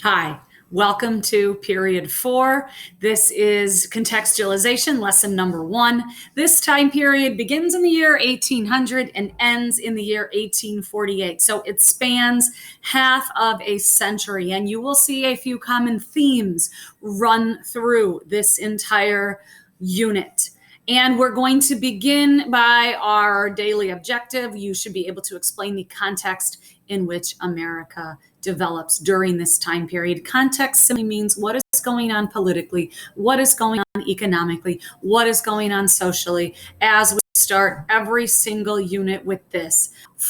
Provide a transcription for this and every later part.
Hi, welcome to period 4. This is contextualization, lesson number 1. This time period begins in the year 1800 and ends in the year 1848. So it spans half of a century, and you will see a few common themes run through this entire unit. And we're going to begin by our daily objective. You should be able to explain the context in which America develops during this time period. Context simply means what is going on politically, what is going on economically, what is going on socially, as we start every single unit with this.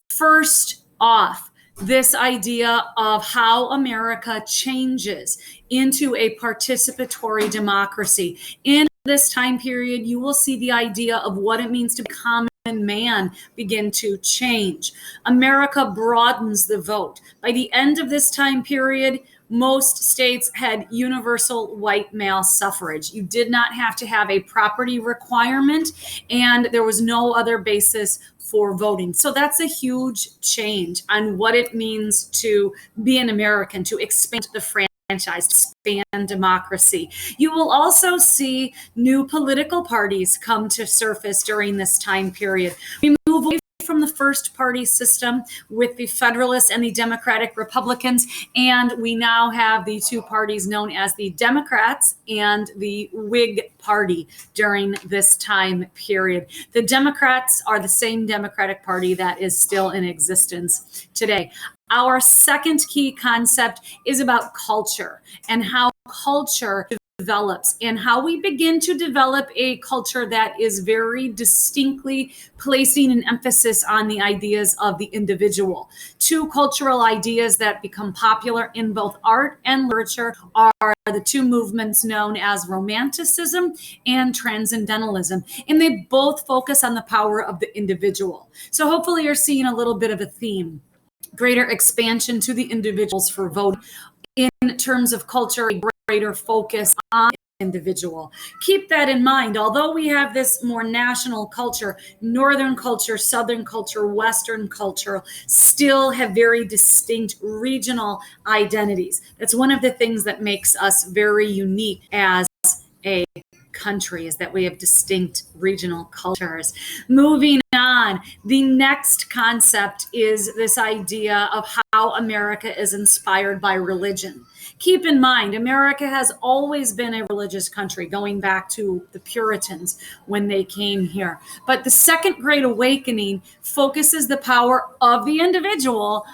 First off, this idea of how America changes into a participatory democracy. In this time period, you will see the idea of what it means to be common man begin to change. America broadens the vote. By the end of this time period, most states had universal white male suffrage. You did not have to have a property requirement, and there was no other basis for voting. So that's a huge change on what it means to be an American, to expand the franchise, to expand democracy. You will also see new political parties come to surface during this time period. We move away from the first party system with the Federalists and the Democratic Republicans, and we now have the two parties known as the Democrats and the Whig Party during this time period. The Democrats are the same Democratic Party that is still in existence today. Our second key concept is about culture and how culture develops and how we begin to develop a culture that is very distinctly placing an emphasis on the ideas of the individual. Two cultural ideas that become popular in both art and literature are the two movements known as Romanticism and Transcendentalism, and they both focus on the power of the individual. So hopefully you're seeing a little bit of a theme. Greater expansion to the individuals for voting. In terms of culture, a greater focus on the individual. Keep that in mind. Although we have this more national culture, Northern culture, Southern culture, Western culture still have very distinct regional identities. That's one of the things that makes us very unique as a country, is that we have distinct regional cultures. Moving on, the next concept is this idea of how America is inspired by religion. Keep in mind, America has always been a religious country, going back to the Puritans when they came here. But the Second Great Awakening focuses the power of the individual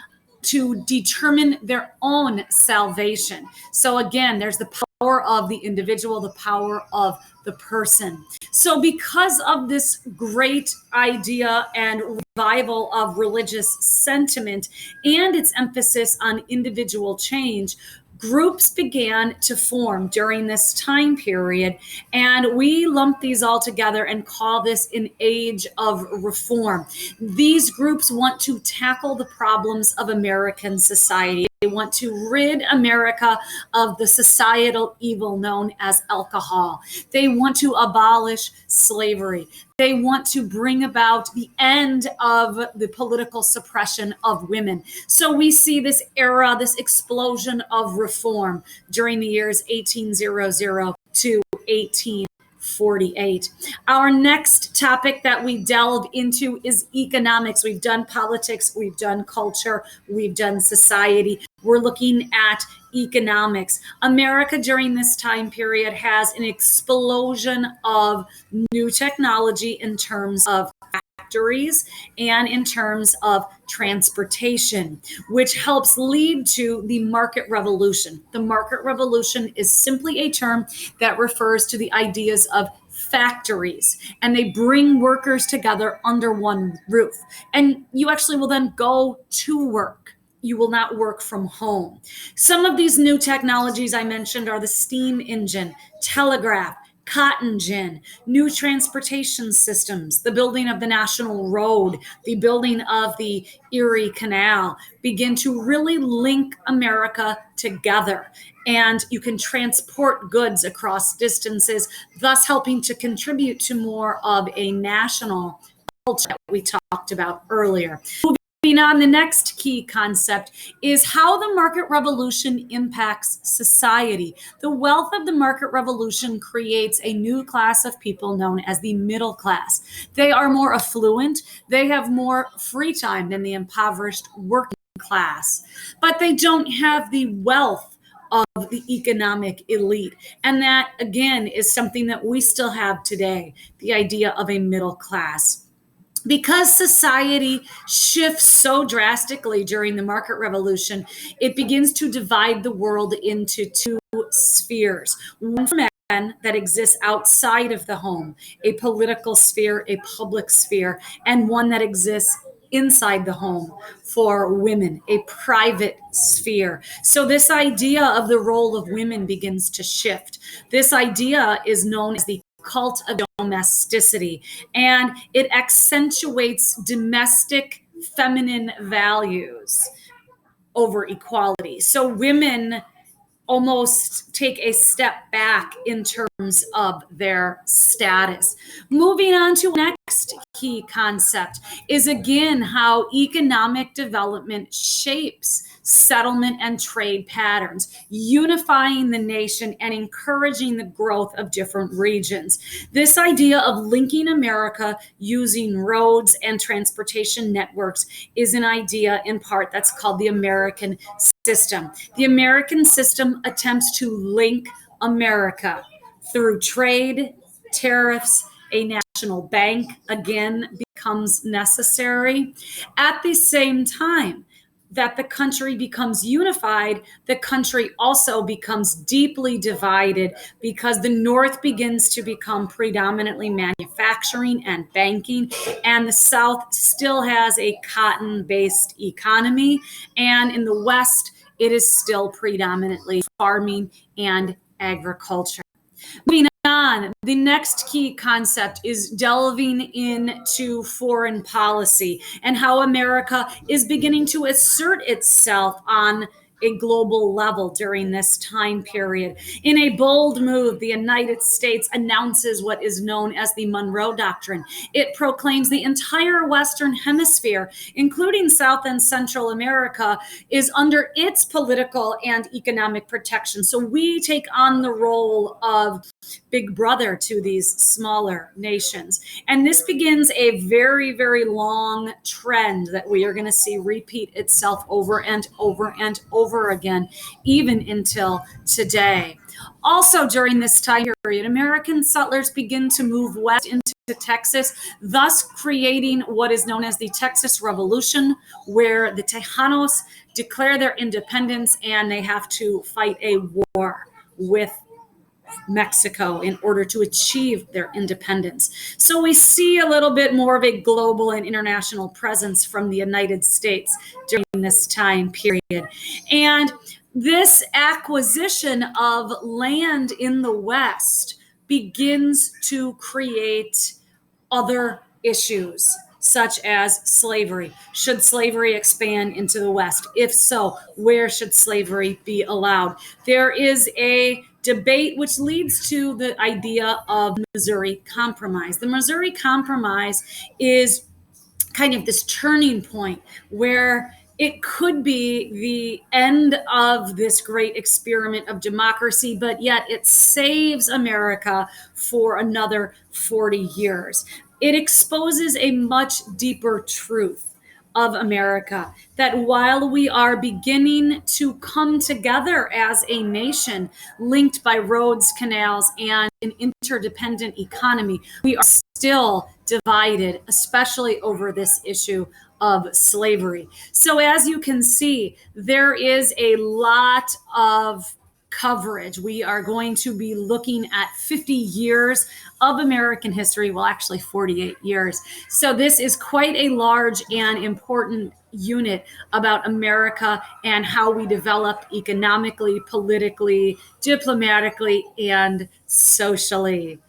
to determine their own salvation. So again, there's the power of the individual, the power of the person. So because of this great idea and revival of religious sentiment and its emphasis on individual change, groups began to form during this time period, and we lump these all together and call this an age of reform. These groups want to tackle the problems of American society. They want to rid America of the societal evil known as alcohol. They want to abolish slavery. They want to bring about the end of the political suppression of women. So we see this era, this explosion of reform during the years 1800 to 1848. Our next topic that we delve into is economics. We've done politics, we've done culture, we've done society. We're looking at economics. America during this time period has an explosion of new technology in terms of factories and in terms of transportation, which helps lead to the market revolution. The market revolution is simply a term that refers to the ideas of factories, and they bring workers together under one roof. And you actually will then go to work. You will not work from home. Some of these new technologies I mentioned are the steam engine, telegraph, cotton gin, new transportation systems, the building of the National Road, the building of the Erie Canal begin to really link America together. And you can transport goods across distances, thus helping to contribute to more of a national culture that we talked about earlier. Moving Moving on, the next key concept is how the market revolution impacts society. The wealth of the market revolution creates a new class of people known as the middle class. They are more affluent, they have more free time than the impoverished working class, but they don't have the wealth of the economic elite. And that, again, is something that we still have today, the idea of a middle class. Because society shifts so drastically during the market revolution, it begins to divide the world into two spheres. One for men that exists outside of the home, a political sphere, a public sphere, and one that exists inside the home for women, a private sphere. So this idea of the role of women begins to shift. This idea is known as the cult of domesticity, and it accentuates domestic feminine values over equality. So women almost take a step back in terms of their status. Moving on to next key concept is again how economic development shapes settlement and trade patterns, unifying the nation and encouraging the growth of different regions. This idea of linking America using roads and transportation networks is an idea in part that's called the American system. The American system attempts to link America through trade, tariffs, a national bank again becomes necessary. At the same time that the country becomes unified, the country also becomes deeply divided because the North begins to become predominantly manufacturing and banking, and the South still has a cotton-based economy, and in the West, it is still predominantly farming and agriculture. Moving on, the next key concept is delving into foreign policy and how America is beginning to assert itself on a global level during this time period. In a bold move, the United States announces what is known as the Monroe Doctrine. It proclaims the entire Western Hemisphere, including South and Central America, is under its political and economic protection. So we take on the role of big brother to these smaller nations. And this begins a very, very long trend that we are going to see repeat itself over and over and over again, even until today. Also, during this time period, American settlers begin to move west into Texas, thus creating what is known as the Texas Revolution, where the Tejanos declare their independence and they have to fight a war with Mexico in order to achieve their independence. So we see a little bit more of a global and international presence from the United States during this time period. And this acquisition of land in the West begins to create other issues, such as slavery. Should slavery expand into the West? If so, where should slavery be allowed? There is a debate which leads to the idea of Missouri Compromise. The Missouri Compromise is kind of this turning point where it could be the end of this great experiment of democracy, but yet it saves America for another 40 years. It exposes a much deeper truth of America, that while we are beginning to come together as a nation linked by roads, canals, and an interdependent economy, we are still divided, especially over this issue of slavery. So as you can see, there is a lot of coverage. We are going to be looking at 50 years of American history, well, actually 48 years. So this is quite a large and important unit about America and how we develop economically, politically, diplomatically, and socially.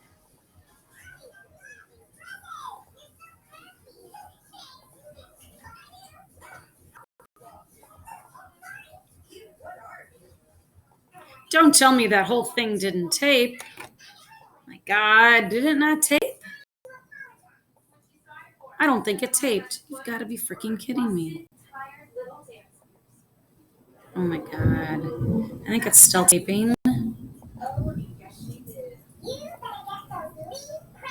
Don't tell me that whole thing didn't tape. My God, did it not tape? I don't think it taped. You've got to be freaking kidding me. Oh my God. I think it's still taping.